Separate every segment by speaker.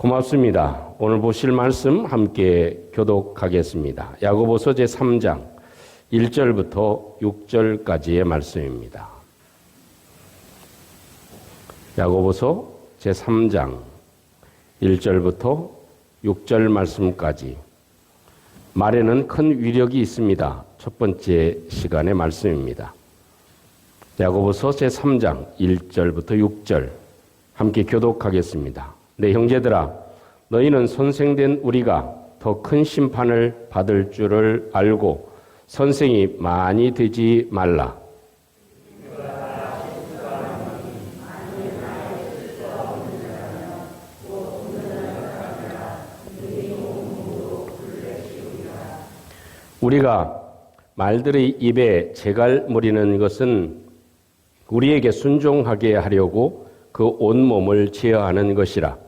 Speaker 1: 고맙습니다. 오늘 보실 말씀 함께 교독하겠습니다. 야고보서 제3장 1절부터 6절까지의 말씀입니다. 야고보서 제3장 1절부터 6절 말씀까지. 말에는 큰 위력이 있습니다. 첫 번째 시간의 말씀입니다. 야고보서 제3장 1절부터 6절 함께 교독하겠습니다. 내 형제들아, 너희는 선생된 우리가 더 큰 심판을 받을 줄을 알고 선생이 많이 되지 말라. 우리가 말들의 입에 재갈 무리는 것은 우리에게 순종하게 하려고 그 온몸을 제어하는 것이라.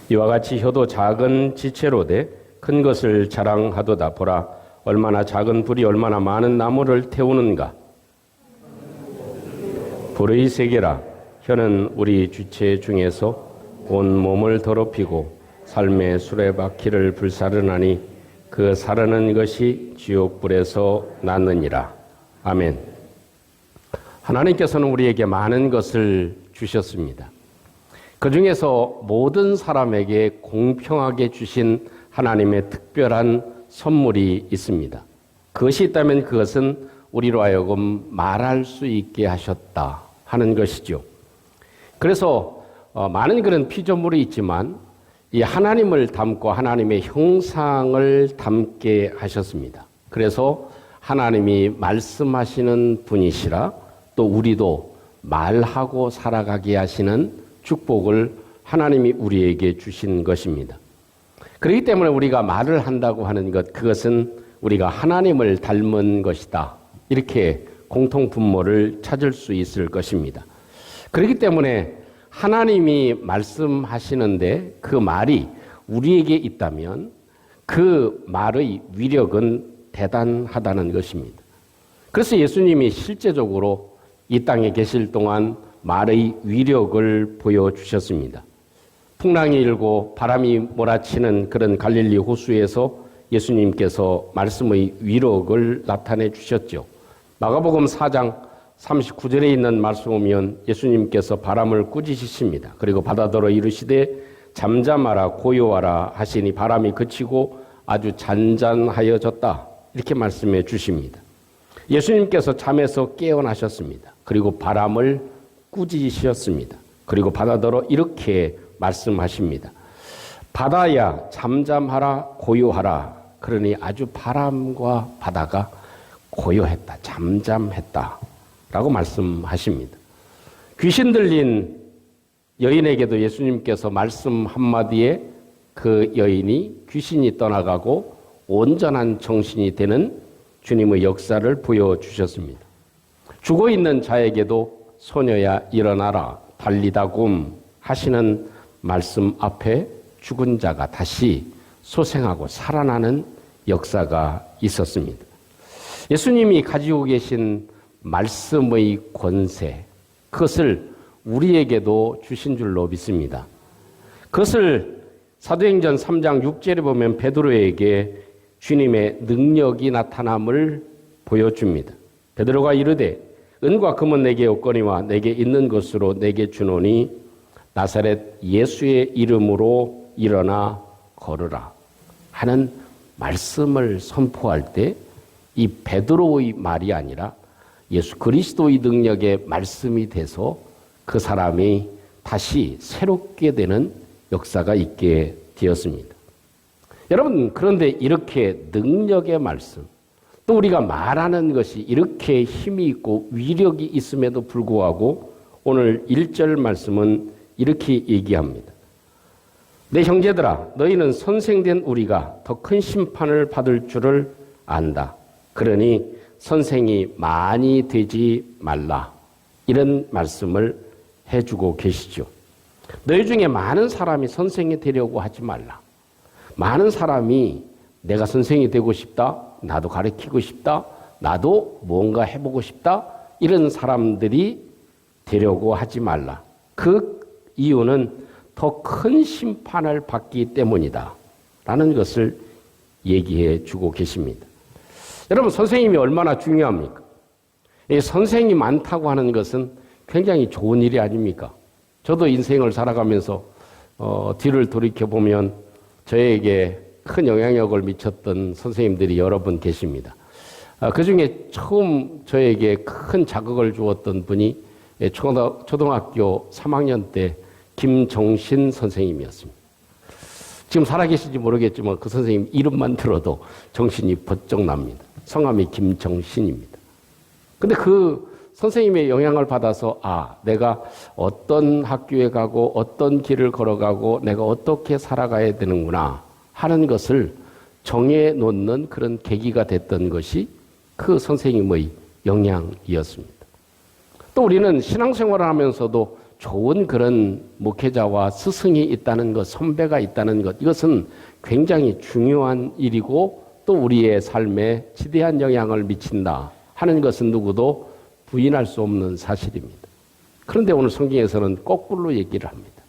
Speaker 1: 이와 같이 혀도 작은 지체로 돼 큰 것을 자랑하도다. 보라, 얼마나 작은 불이 얼마나 많은 나무를 태우는가. 불의 세계라. 혀는 우리 주체 중에서 온 몸을 더럽히고 삶의 수레바퀴를 불사르나니 그 사르는 것이 지옥불에서 났느니라. 아멘. 하나님께서는 우리에게 많은 것을 주셨습니다. 그 중에서 모든 사람에게 공평하게 주신 하나님의 특별한 선물이 있습니다. 그것이 있다면 그것은 우리로 하여금 말할 수 있게 하셨다 하는 것이죠. 그래서 많은 그런 피조물이 있지만 이 하나님을 담고 하나님의 형상을 담게 하셨습니다. 그래서 하나님이 말씀하시는 분이시라 또 우리도 말하고 살아가게 하시는 축복을 하나님이 우리에게 주신 것입니다. 그렇기 때문에 우리가 말을 한다고 하는 것, 그것은 우리가 하나님을 닮은 것이다. 이렇게 공통분모를 찾을 수 있을 것입니다. 그렇기 때문에 하나님이 말씀하시는데 그 말이 우리에게 있다면 그 말의 위력은 대단하다는 것입니다. 그래서 예수님이 실제적으로 이 땅에 계실 동안 말의 위력을 보여주셨습니다. 풍랑이 일고 바람이 몰아치는 그런 갈릴리 호수에서 예수님께서 말씀의 위력을 나타내 주셨죠. 마가복음 4장 39절에 있는 말씀 보면 예수님께서 바람을 꾸짖으십니다. 그리고 바다더러 이르시되 잠잠하라 고요하라 하시니 바람이 그치고 아주 잔잔하여졌다. 이렇게 말씀해 주십니다. 예수님께서 잠에서 깨어나셨습니다. 그리고 바람을 꾸짖으셨습니다. 그리고 바다더러 이렇게 말씀하십니다. 바다야 잠잠하라 고요하라. 그러니 아주 바람과 바다가 고요했다. 잠잠했다. 라고 말씀하십니다. 귀신 들린 여인에게도 예수님께서 말씀 한마디에 그 여인이 귀신이 떠나가고 온전한 정신이 되는 주님의 역사를 보여주셨습니다. 죽어있는 자에게도 소녀야 일어나라 달리다 굼 하시는 말씀 앞에 죽은 자가 다시 소생하고 살아나는 역사가 있었습니다. 예수님이 가지고 계신 말씀의 권세, 그것을 우리에게도 주신 줄로 믿습니다. 그것을 사도행전 3장 6절에 보면 베드로에게 주님의 능력이 나타남을 보여줍니다. 베드로가 이르되 은과 금은 내게 없거니와 내게 있는 것으로 내게 주노니 나사렛 예수의 이름으로 일어나 걸으라 하는 말씀을 선포할 때 이 베드로의 말이 아니라 예수 그리스도의 능력의 말씀이 돼서 그 사람이 다시 새롭게 되는 역사가 있게 되었습니다. 여러분, 그런데 이렇게 능력의 말씀, 또 우리가 말하는 것이 이렇게 힘이 있고 위력이 있음에도 불구하고 오늘 1절 말씀은 이렇게 얘기합니다. 내 형제들아, 너희는 선생된 우리가 더 큰 심판을 받을 줄을 안다. 그러니 선생이 많이 되지 말라. 이런 말씀을 해주고 계시죠. 너희 중에 많은 사람이 선생이 되려고 하지 말라. 많은 사람이 내가 선생이 되고 싶다. 나도 가르치고 싶다. 나도 뭔가 해보고 싶다. 이런 사람들이 되려고 하지 말라. 그 이유는 더 큰 심판을 받기 때문이다. 라는 것을 얘기해 주고 계십니다. 여러분, 선생님이 얼마나 중요합니까? 선생이 많다고 하는 것은 굉장히 좋은 일이 아닙니까? 저도 인생을 살아가면서 뒤를 돌이켜보면 저에게 큰 영향력을 미쳤던 선생님들이 여러 분 계십니다. 그 중에 처음 저에게 큰 자극을 주었던 분이 초등학교 3학년 때 김정신 선생님이었습니다. 지금 살아계신지 모르겠지만 그 선생님 이름만 들어도 정신이 번쩍 납니다. 성함이 김정신입니다. 근데 그 선생님의 영향을 받아서 내가 어떤 학교에 가고 어떤 길을 걸어가고 내가 어떻게 살아가야 되는구나 하는 것을 정해놓는 그런 계기가 됐던 것이 그 선생님의 영향이었습니다. 또 우리는 신앙생활을 하면서도 좋은 그런 목회자와 스승이 있다는 것, 선배가 있다는 것, 이것은 굉장히 중요한 일이고 또 우리의 삶에 지대한 영향을 미친다 하는 것은 누구도 부인할 수 없는 사실입니다. 그런데 오늘 성경에서는 거꾸로 얘기를 합니다.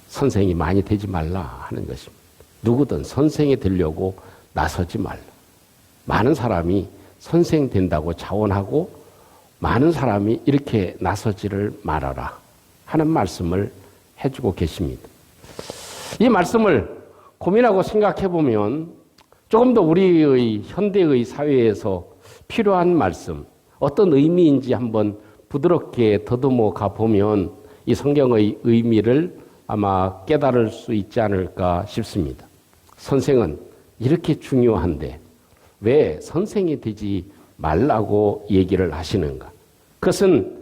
Speaker 1: 선생이 많이 되지 말라 하는 것입니다. 누구든 선생이 되려고 나서지 말라. 많은 사람이 선생 된다고 자원하고 많은 사람이 이렇게 나서지를 말아라 하는 말씀을 해주고 계십니다. 이 말씀을 고민하고 생각해 보면 조금 더 우리의 현대의 사회에서 필요한 말씀, 어떤 의미인지 한번 부드럽게 더듬어 가보면 이 성경의 의미를 아마 깨달을 수 있지 않을까 싶습니다. 선생은 이렇게 중요한데 왜 선생이 되지 말라고 얘기를 하시는가? 그것은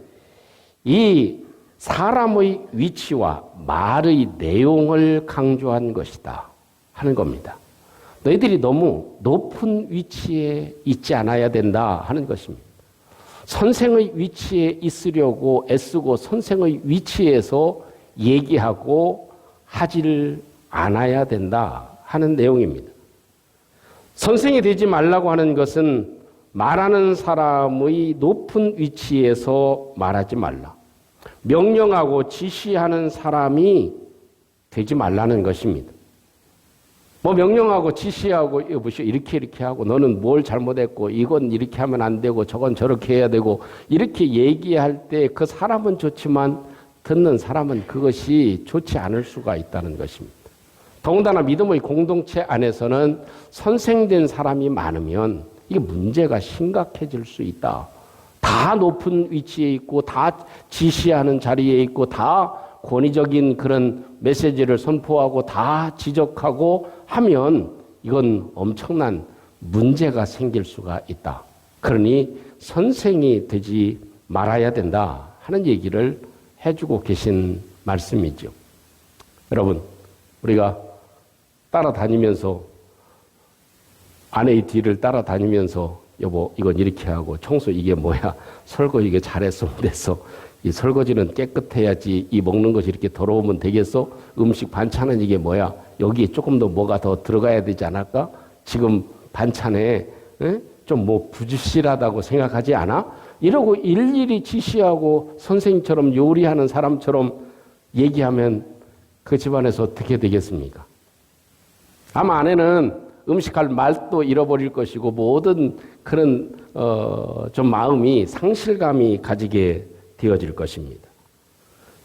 Speaker 1: 이 사람의 위치와 말의 내용을 강조한 것이다 하는 겁니다. 너희들이 너무 높은 위치에 있지 않아야 된다 하는 것입니다. 선생의 위치에 있으려고 애쓰고 선생의 위치에서 얘기하고 하지를 않아야 된다 하는 내용입니다. 선생이 되지 말라고 하는 것은 말하는 사람의 높은 위치에서 말하지 말라. 명령하고 지시하는 사람이 되지 말라는 것입니다. 명령하고 지시하고 여보시오 이렇게 하고 너는 뭘 잘못했고 이건 이렇게 하면 안 되고 저건 저렇게 해야 되고 이렇게 얘기할 때 그 사람은 좋지만 듣는 사람은 그것이 좋지 않을 수가 있다는 것입니다. 더군다나 믿음의 공동체 안에서는 선생된 사람이 많으면 이게 문제가 심각해질 수 있다. 다 높은 위치에 있고 다 지시하는 자리에 있고 다 권위적인 그런 메시지를 선포하고 다 지적하고 하면 이건 엄청난 문제가 생길 수가 있다. 그러니 선생이 되지 말아야 된다 하는 얘기를 해주고 계신 말씀이죠. 여러분, 우리가 따라다니면서 아내의 뒤를 따라다니면서 여보 이건 이렇게 하고 청소 이게 뭐야 설거지 이게 잘했으면 됐어 이 설거지는 깨끗해야지 이 먹는 것이 이렇게 더러우면 되겠어 음식 반찬은 이게 뭐야 여기에 조금 더 뭐가 더 들어가야 되지 않을까 지금 반찬에 좀 뭐 부실하다고 생각하지 않아? 이러고 일일이 지시하고 선생님처럼 요리하는 사람처럼 얘기하면 그 집안에서 어떻게 되겠습니까? 아마 아내는 음식할 말도 잃어버릴 것이고 모든 그런 좀 마음이 상실감이 가지게 되어질 것입니다.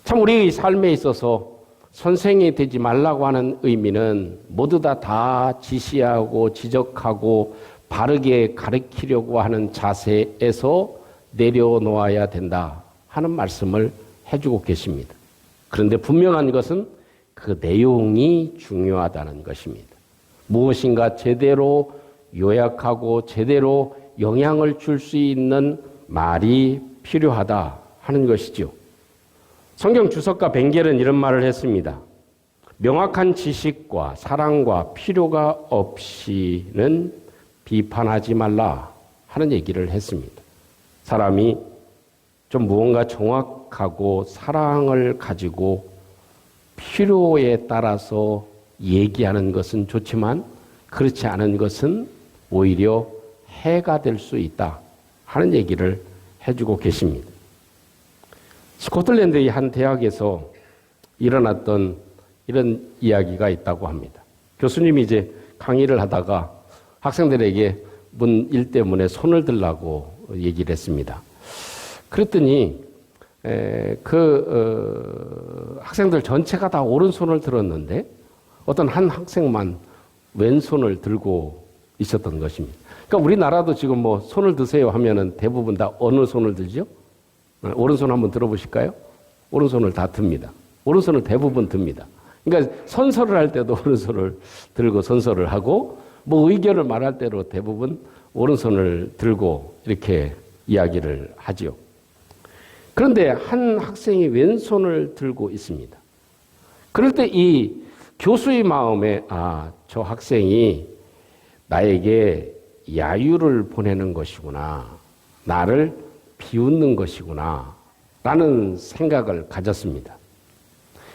Speaker 1: 참 우리의 삶에 있어서 선생이 되지 말라고 하는 의미는 모두 다 지시하고 지적하고 바르게 가르치려고 하는 자세에서 내려놓아야 된다 하는 말씀을 해주고 계십니다. 그런데 분명한 것은 그 내용이 중요하다는 것입니다. 무엇인가 제대로 요약하고 제대로 영향을 줄 수 있는 말이 필요하다 하는 것이죠. 성경 주석가 벵겔은 이런 말을 했습니다. 명확한 지식과 사랑과 필요가 없이는 비판하지 말라 하는 얘기를 했습니다. 사람이 좀 무언가 정확하고 사랑을 가지고 필요에 따라서 얘기하는 것은 좋지만 그렇지 않은 것은 오히려 해가 될 수 있다 하는 얘기를 해주고 계십니다. 스코틀랜드의 한 대학에서 일어났던 이런 이야기가 있다고 합니다. 교수님이 이제 강의를 하다가 학생들에게 문 일대문에 손을 들라고 얘기를 했습니다. 그랬더니 학생들 전체가 다 오른손을 들었는데 어떤 한 학생만 왼손을 들고 있었던 것입니다. 그러니까 우리나라도 지금 뭐 손을 드세요 하면은 대부분 다 어느 손을 들죠? 오른손 한번 들어보실까요? 오른손을 다 듭니다. 오른손을 대부분 듭니다. 그러니까 선서를 할 때도 오른손을 들고 선서를 하고 뭐 의견을 말할 때로 대부분 오른손을 들고 이렇게 이야기를 하지요. 그런데 한 학생이 왼손을 들고 있습니다. 그럴 때 이 교수의 마음에 저 학생이 나에게 야유를 보내는 것이구나. 나를 비웃는 것이구나. 라는 생각을 가졌습니다.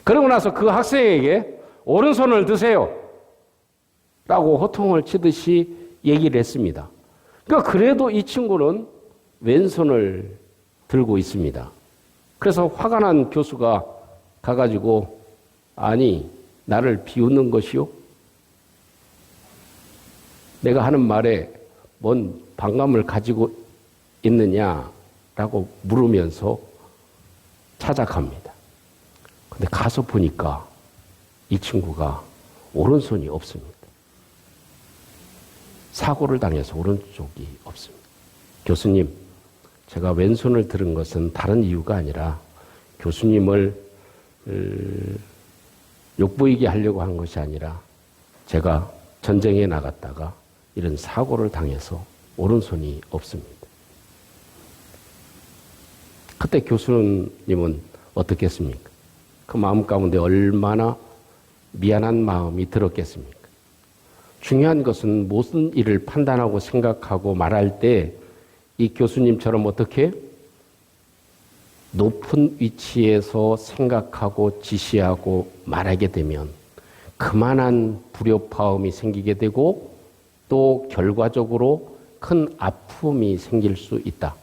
Speaker 1: 그러고 나서 그 학생에게 오른손을 드세요. 라고 호통을 치듯이 얘기를 했습니다. 그러니까 그래도 이 친구는 왼손을 들고 있습니다. 그래서 화가 난 교수가 가가지고 아니 나를 비웃는 것이요? 내가 하는 말에 뭔 반감을 가지고 있느냐라고 물으면서 찾아갑니다. 근데 가서 보니까 이 친구가 오른손이 없습니다. 사고를 당해서 오른쪽이 없습니다. 교수님, 제가 왼손을 들은 것은 다른 이유가 아니라 교수님을 욕보이게 하려고 한 것이 아니라 제가 전쟁에 나갔다가 이런 사고를 당해서 오른손이 없습니다. 그때 교수님은 어떻게 했습니까? 그 마음 가운데 얼마나 미안한 마음이 들었겠습니까? 중요한 것은 무슨 일을 판단하고 생각하고 말할 때 이 교수님처럼 어떻게 높은 위치에서 생각하고 지시하고 말하게 되면 그만한 불협화음이 생기게 되고 또 결과적으로 큰 아픔이 생길 수 있다.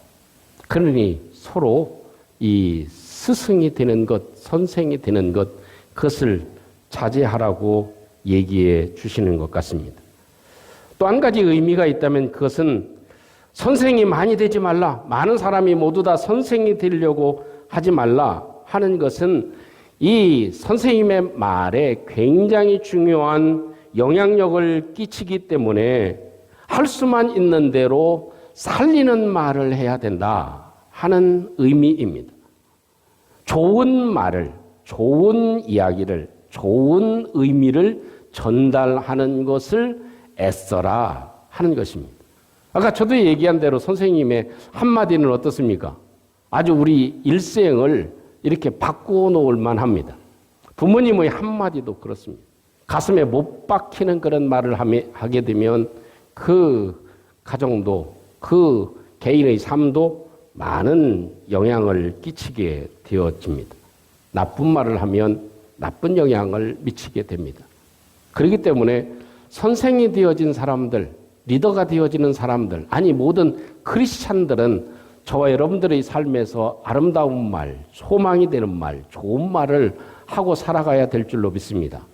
Speaker 1: 그러니 서로 이 스승이 되는 것, 선생이 되는 것, 그것을 자제하라고 얘기해 주시는 것 같습니다. 또 한 가지 의미가 있다면 그것은 선생이 많이 되지 말라. 많은 사람이 모두 다 선생이 되려고 하지 말라 하는 것은 이 선생님의 말에 굉장히 중요한 영향력을 끼치기 때문에 할 수만 있는 대로 살리는 말을 해야 된다 하는 의미입니다. 좋은 말을, 좋은 이야기를, 좋은 의미를 전달하는 것을 애써라 하는 것입니다. 아까 저도 얘기한 대로 선생님의 한마디는 어떻습니까? 아주 우리 일생을 이렇게 바꾸어 놓을 만합니다. 부모님의 한마디도 그렇습니다. 가슴에 못 박히는 그런 말을 하게 되면 그 가정도 그 개인의 삶도 많은 영향을 끼치게 되어집니다. 나쁜 말을 하면 나쁜 영향을 미치게 됩니다. 그렇기 때문에 선생이 되어진 사람들, 리더가 되어지는 사람들, 아니 모든 크리스찬들은 저와 여러분들의 삶에서 아름다운 말, 소망이 되는 말, 좋은 말을 하고 살아가야 될 줄로 믿습니다.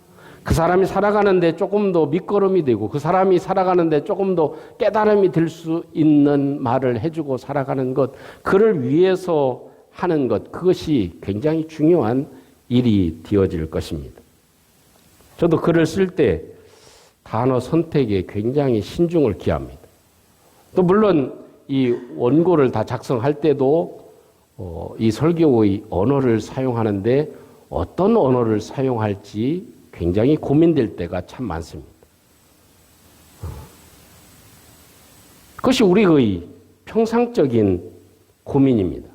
Speaker 1: 그 사람이 살아가는데 조금 더 밑거름이 되고 그 사람이 살아가는데 조금 더 깨달음이 될 수 있는 말을 해주고 살아가는 것, 그를 위해서 하는 것, 그것이 굉장히 중요한 일이 되어질 것입니다. 저도 글을 쓸 때 단어 선택에 굉장히 신중을 기합니다. 또 물론 이 원고를 다 작성할 때도 이 설교의 언어를 사용하는데 어떤 언어를 사용할지 굉장히 고민될 때가 참 많습니다. 그것이 우리의 평상적인 고민입니다.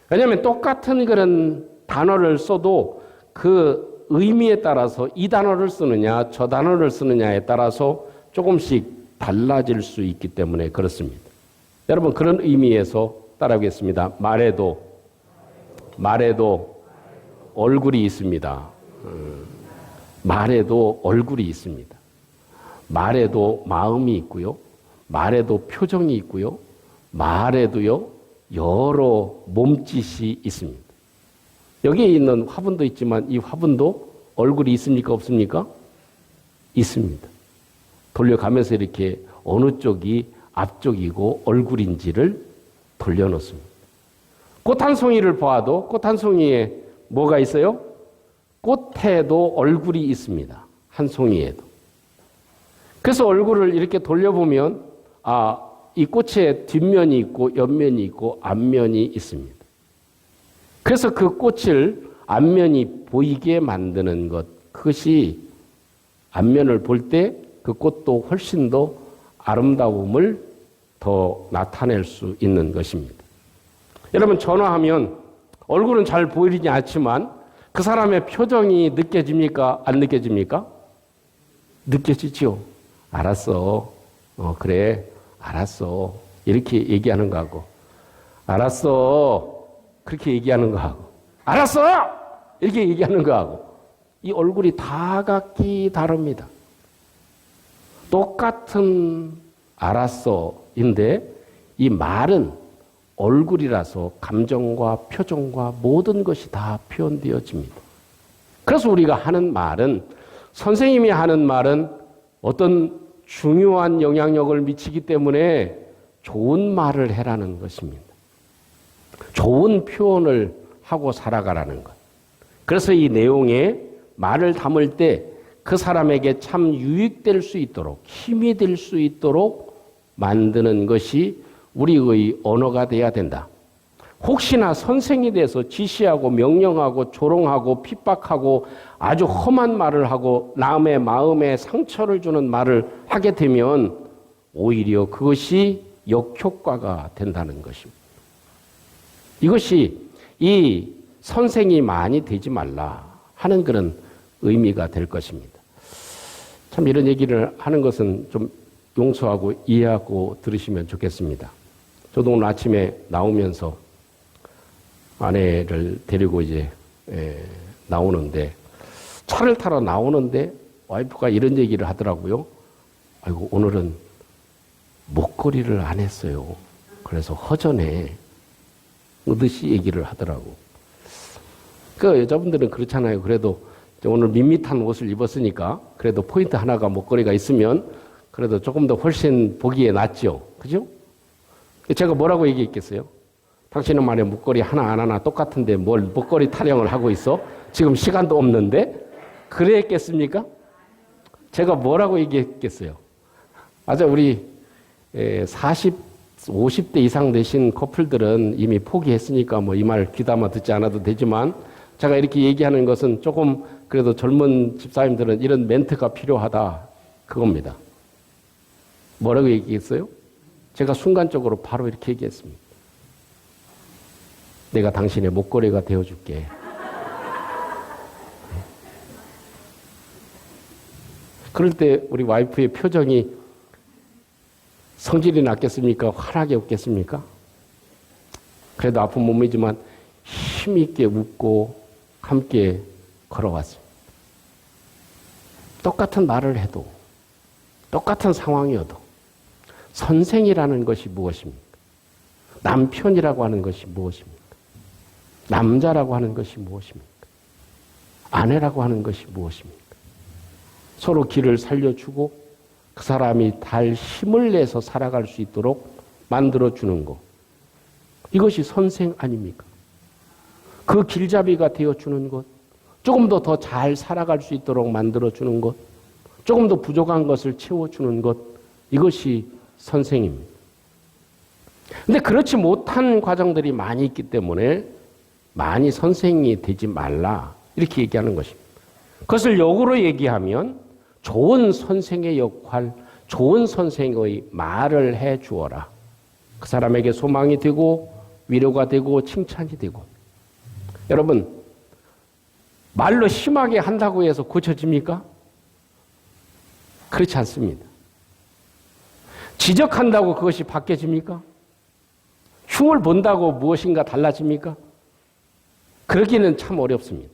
Speaker 1: 왜냐하면 똑같은 그런 단어를 써도 그 의미에 따라서 이 단어를 쓰느냐 저 단어를 쓰느냐에 따라서 조금씩 달라질 수 있기 때문에 그렇습니다. 여러분 그런 의미에서 따라하겠습니다. 말에도 얼굴이 있습니다. 말에도 얼굴이 있습니다. 말에도 마음이 있고요. 말에도 표정이 있고요. 말에도요, 여러 몸짓이 있습니다. 여기에 있는 화분도 있지만 이 화분도 얼굴이 있습니까? 없습니까? 있습니다. 돌려가면서 이렇게 어느 쪽이 앞쪽이고 얼굴인지를 돌려놓습니다. 꽃 한 송이를 보아도 꽃 한 송이에 뭐가 있어요? 꽃에도 얼굴이 있습니다. 한 송이에도. 그래서 얼굴을 이렇게 돌려보면 이 꽃에 뒷면이 있고 옆면이 있고 앞면이 있습니다. 그래서 그 꽃을 앞면이 보이게 만드는 것, 그것이 앞면을 볼 때 그 꽃도 훨씬 더 아름다움을 더 나타낼 수 있는 것입니다. 여러분, 전화하면 얼굴은 잘 보이지 않지만 그 사람의 표정이 느껴집니까? 안 느껴집니까? 느껴지죠. 알았어. 그래. 알았어. 이렇게 얘기하는 거하고, 알았어. 그렇게 얘기하는 거하고, 알았어! 이렇게 얘기하는 거하고, 이 얼굴이 다 각기 다릅니다. 똑같은 알았어인데 이 말은 얼굴이라서 감정과 표정과 모든 것이 다 표현되어집니다. 그래서 우리가 하는 말은, 선생님이 하는 말은 어떤 중요한 영향력을 미치기 때문에 좋은 말을 해라는 것입니다. 좋은 표현을 하고 살아가라는 것. 그래서 이 내용에 말을 담을 때 그 사람에게 참 유익될 수 있도록, 힘이 될 수 있도록 만드는 것이 우리의 언어가 돼야 된다. 혹시나 선생이 돼서 지시하고 명령하고 조롱하고 핍박하고 아주 험한 말을 하고 남의 마음에 상처를 주는 말을 하게 되면 오히려 그것이 역효과가 된다는 것입니다. 이것이 이 선생이 많이 되지 말라 하는 그런 의미가 될 것입니다. 참 이런 얘기를 하는 것은 좀 용서하고 이해하고 들으시면 좋겠습니다. 저도 오늘 아침에 나오면서 아내를 데리고 이제 나오는데, 차를 타러 나오는데 와이프가 이런 얘기를 하더라고요. 아이고, 오늘은 목걸이를 안 했어요. 그래서 허전해. 그듯이 얘기를 하더라고. 그 여자분들은 그렇잖아요. 그래도 오늘 밋밋한 옷을 입었으니까 그래도 포인트 하나가 목걸이가 있으면 그래도 조금 더 훨씬 보기에 낫죠. 그죠? 제가 뭐라고 얘기했겠어요? 당신은 말이야 목걸이 하나 똑같은데 뭘 목걸이 타령을 하고 있어? 지금 시간도 없는데? 그랬겠습니까? 제가 뭐라고 얘기했겠어요? 맞아, 우리 50대 이상 되신 커플들은 이미 포기했으니까 뭐 이 말 귀담아 듣지 않아도 되지만, 제가 이렇게 얘기하는 것은 조금 그래도 젊은 집사님들은 이런 멘트가 필요하다, 그겁니다. 뭐라고 얘기했어요? 제가 순간적으로 바로 이렇게 얘기했습니다. 내가 당신의 목걸이가 되어줄게. 그럴 때 우리 와이프의 표정이 성질이 났겠습니까? 화나게 없겠습니까? 그래도 아픈 몸이지만 힘있게 웃고 함께 걸어왔습니다. 똑같은 말을 해도, 똑같은 상황이어도 선생이라는 것이 무엇입니까? 남편이라고 하는 것이 무엇입니까? 남자라고 하는 것이 무엇입니까? 아내라고 하는 것이 무엇입니까? 서로 길을 살려주고 그 사람이 달 힘을 내서 살아갈 수 있도록 만들어주는 것. 이것이 선생 아닙니까? 그 길잡이가 되어주는 것. 조금 더 잘 살아갈 수 있도록 만들어주는 것. 조금 더 부족한 것을 채워주는 것. 이것이 선생입니다. 근데 그렇지 못한 과정들이 많이 있기 때문에 많이 선생이 되지 말라, 이렇게 얘기하는 것입니다. 그것을 역으로 얘기하면 좋은 선생의 역할, 좋은 선생의 말을 해 주어라. 그 사람에게 소망이 되고 위로가 되고 칭찬이 되고. 여러분, 말로 심하게 한다고 해서 고쳐집니까? 그렇지 않습니다. 지적한다고 그것이 바뀌어집니까? 흉을 본다고 무엇인가 달라집니까? 그러기는 참 어렵습니다.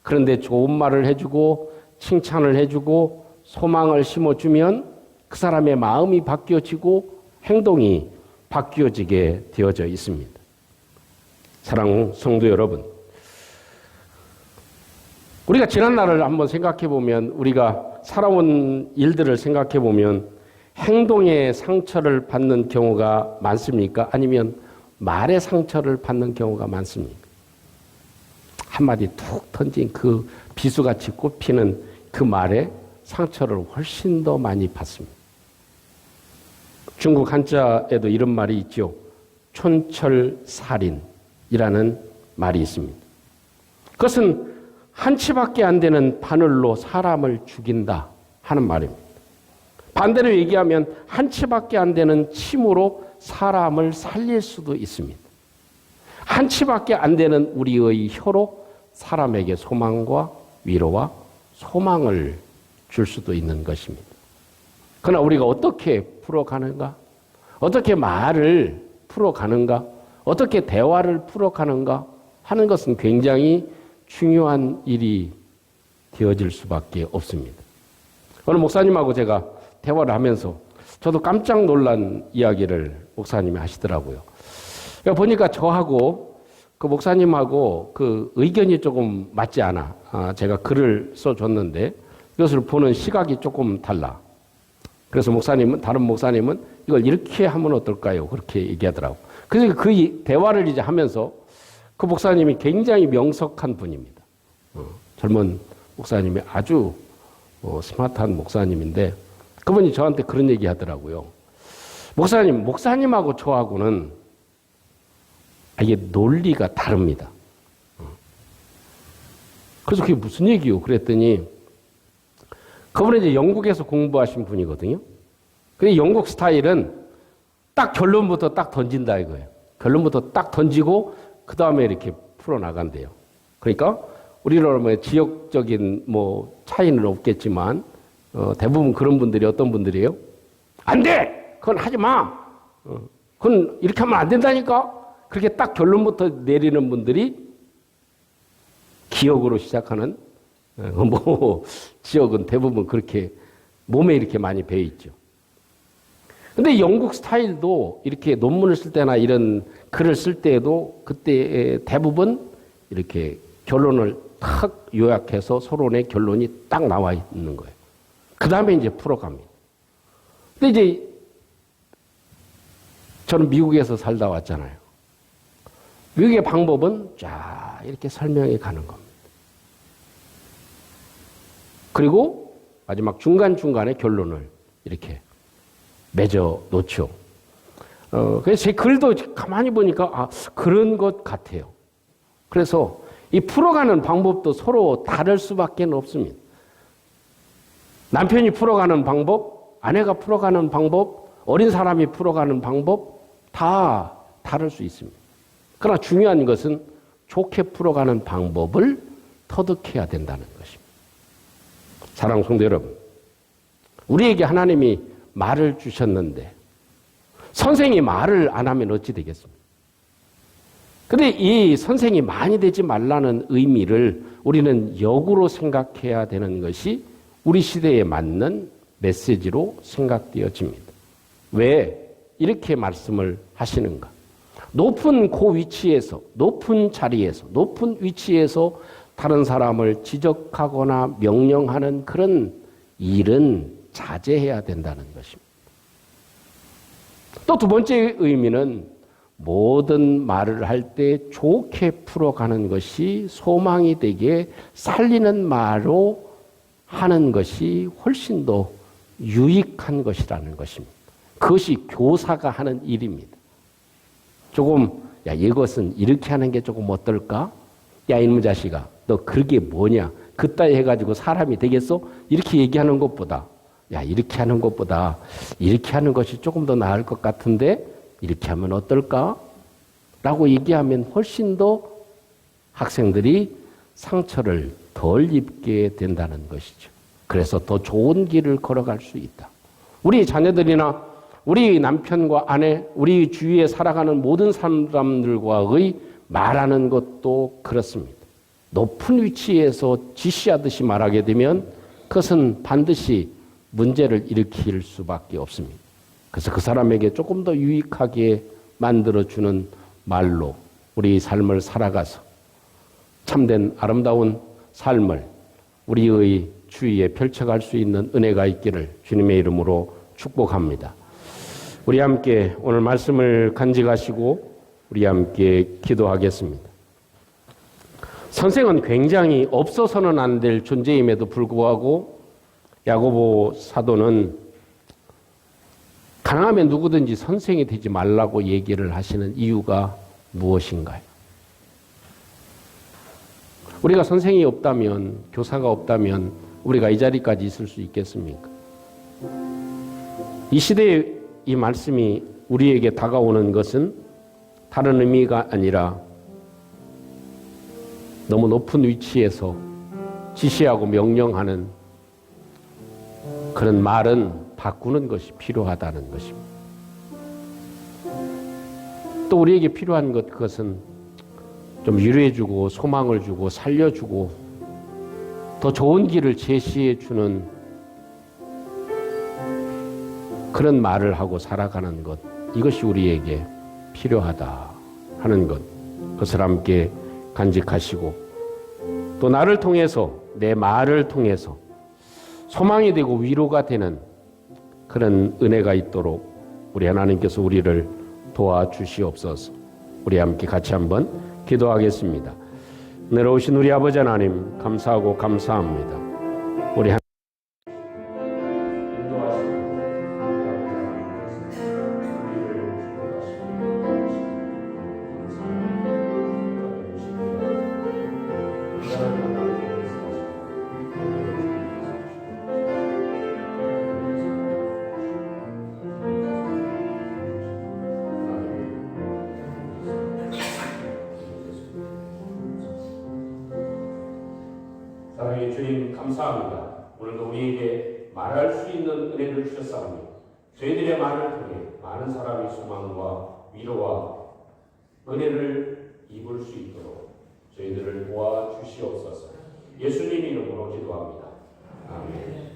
Speaker 1: 그런데 좋은 말을 해주고 칭찬을 해주고 소망을 심어주면 그 사람의 마음이 바뀌어지고 행동이 바뀌어지게 되어져 있습니다. 사랑하는 성도 여러분, 우리가 지난 날을 한번 생각해 보면, 우리가 살아온 일들을 생각해 보면 행동의 상처를 받는 경우가 많습니까? 아니면 말의 상처를 받는 경우가 많습니까? 한마디 툭 던진 그 비수같이 꼽히는 그 말에 상처를 훨씬 더 많이 받습니다. 중국 한자에도 이런 말이 있죠. 촌철살인이라는 말이 있습니다. 그것은 한치밖에 안 되는 바늘로 사람을 죽인다 하는 말입니다. 반대로 얘기하면 한치밖에 안 되는 침으로 사람을 살릴 수도 있습니다. 한치밖에 안 되는 우리의 혀로 사람에게 소망과 위로와 소망을 줄 수도 있는 것입니다. 그러나 우리가 어떻게 풀어가는가? 어떻게 말을 풀어가는가? 어떻게 대화를 풀어가는가? 하는 것은 굉장히 중요한 일이 되어질 수밖에 없습니다. 어느 목사님하고 제가 대화를 하면서 저도 깜짝 놀란 이야기를 목사님이 하시더라고요. 그러니까 보니까 저하고 그 목사님하고 그 의견이 조금 맞지 않아. 제가 글을 써줬는데 이것을 보는 시각이 조금 달라. 그래서 다른 목사님은 이걸 이렇게 하면 어떨까요? 그렇게 얘기하더라고. 그래서 그 대화를 이제 하면서 그 목사님이 굉장히 명석한 분입니다. 젊은 목사님이 아주 스마트한 목사님인데 그분이 저한테 그런 얘기 하더라고요. 목사님하고 저하고는 이게 논리가 다릅니다. 그래서 그게 무슨 얘기요? 그랬더니 그분은 이제 영국에서 공부하신 분이거든요. 근데 영국 스타일은 딱 결론부터 딱 던진다 이거예요. 결론부터 딱 던지고 그 다음에 이렇게 풀어나간대요. 그러니까 우리나라 지역적인 차이는 없겠지만 대부분 그런 분들이 어떤 분들이에요? 안 돼! 그건 하지 마! 그건 이렇게 하면 안 된다니까? 그렇게 딱 결론부터 내리는 분들이 기역으로 시작하는 지역은 대부분 그렇게 몸에 이렇게 많이 배어 있죠. 근데 영국 스타일도 이렇게 논문을 쓸 때나 이런 글을 쓸 때에도 그때 대부분 이렇게 결론을 탁 요약해서 서론의 결론이 딱 나와 있는 거예요. 그 다음에 이제 풀어갑니다. 근데 이제 저는 미국에서 살다 왔잖아요. 미국의 방법은 쫙 이렇게 설명해 가는 겁니다. 그리고 마지막 중간중간에 결론을 이렇게 맺어 놓죠. 그래서 제 글도 가만히 보니까 그런 것 같아요. 그래서 이 풀어가는 방법도 서로 다를 수밖에 없습니다. 남편이 풀어가는 방법, 아내가 풀어가는 방법, 어린 사람이 풀어가는 방법 다 다를 수 있습니다. 그러나 중요한 것은 좋게 풀어가는 방법을 터득해야 된다는 것입니다. 사랑하는 성도 여러분, 우리에게 하나님이 말을 주셨는데 선생이 말을 안 하면 어찌 되겠습니까? 그런데 이 선생이 많이 되지 말라는 의미를 우리는 역으로 생각해야 되는 것이 우리 시대에 맞는 메시지로 생각되어집니다. 왜 이렇게 말씀을 하시는가? 높은 위치에서, 높은 자리에서, 높은 위치에서 다른 사람을 지적하거나 명령하는 그런 일은 자제해야 된다는 것입니다. 또 두 번째 의미는 모든 말을 할 때 좋게 풀어가는 것이 소망이 되게 살리는 말로 하는 것이 훨씬 더 유익한 것이라는 것입니다. 그것이 교사가 하는 일입니다. 조금 이것은 이렇게 하는 게 조금 어떨까? 야 이놈 자식아 너 그게 뭐냐? 그따위 해가지고 사람이 되겠어? 이렇게 얘기하는 것보다 이렇게 하는 것보다 이렇게 하는 것이 조금 더 나을 것 같은데 이렇게 하면 어떨까? 라고 얘기하면 훨씬 더 학생들이 상처를 덜 입게 된다는 것이죠. 그래서 더 좋은 길을 걸어갈 수 있다. 우리 자녀들이나 우리 남편과 아내, 우리 주위에 살아가는 모든 사람들과의 말하는 것도 그렇습니다. 높은 위치에서 지시하듯이 말하게 되면 그것은 반드시 문제를 일으킬 수밖에 없습니다. 그래서 그 사람에게 조금 더 유익하게 만들어주는 말로 우리 삶을 살아가서 참된 아름다운 삶을 우리의 주위에 펼쳐갈 수 있는 은혜가 있기를 주님의 이름으로 축복합니다. 우리 함께 오늘 말씀을 간직하시고 우리 함께 기도하겠습니다. 선생은 굉장히 없어서는 안 될 존재임에도 불구하고 야고보 사도는 가능하면 누구든지 선생이 되지 말라고 얘기를 하시는 이유가 무엇인가요? 우리가 선생이 없다면, 교사가 없다면 우리가 이 자리까지 있을 수 있겠습니까? 이 시대에 이 말씀이 우리에게 다가오는 것은 다른 의미가 아니라 너무 높은 위치에서 지시하고 명령하는 그런 말은 바꾸는 것이 필요하다는 것입니다. 또 우리에게 필요한 그것은 좀 위로해주고 소망을 주고 살려주고 더 좋은 길을 제시해주는 그런 말을 하고 살아가는 것, 이것이 우리에게 필요하다 하는 것, 그것을 함께 간직하시고 또 나를 통해서, 내 말을 통해서 소망이 되고 위로가 되는 그런 은혜가 있도록 우리 하나님께서 우리를 도와주시옵소서. 우리 함께 같이 한번 기도하겠습니다. 내려오신 우리 아버지 하나님 감사하고 감사합니다. 우리 사랑의 주님 감사합니다. 오늘도 우리에게 말할 수 있는 은혜를 주셨사오니 저희들의 말을 통해 많은 사람이 소망과 위로와 은혜를 입을 수 있도록 저희들을 도와주시옵소서. 예수님 이름으로 기도합니다. 아멘.